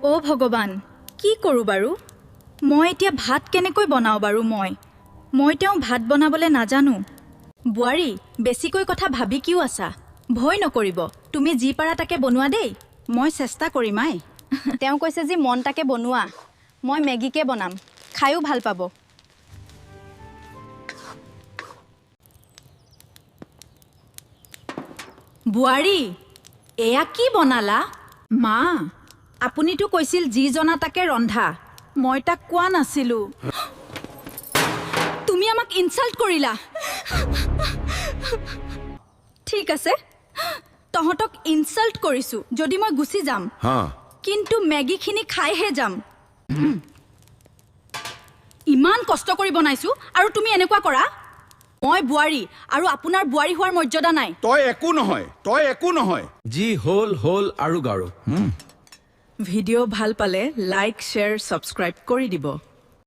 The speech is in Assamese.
অ' ভগৱান কি কৰোঁ বাৰু মই এতিয়া ভাত কেনেকৈ বনাওঁ বাৰু মই তেওঁ ভাত বনাবলৈ নাজানো বোৱাৰী বেছিকৈ কথা ভাবি কিয় আছা ভয় নকৰিব তুমি যি পাৰা তাকে বনোৱা দেই মই চেষ্টা কৰিম আই তেওঁ কৈছে যে মন তাকে বনোৱা মই মেগীকে বনাম খায়ো ভাল পাব বোৱাৰী এয়া কি বনালা মা আপুনিতো কৈছিল যি জনা তাকে ৰন্ধা মই তাক কোৱা নাছিলোঁ তুমি আমাক ইনচাল্ট কৰিলা ঠিক আছে তহঁতক ইনচাল্ট কৰিছোঁ যদি মই গুচি যাম কিন্তু মেগীখিনি খাইহে যাম ইমান কষ্ট কৰি বনাইছোঁ আৰু তুমি এনেকুৱা কৰা মই বোৱাৰী আৰু আপোনাৰ বোৱাৰী হোৱাৰ মৰ্যাদা নাই তই একো নহয় যি হল আৰু গাৰু ভিডিঅ' ভাল পালে লাইক শ্বেয়াৰ ছাবস্ক্ৰাইব কৰি দিব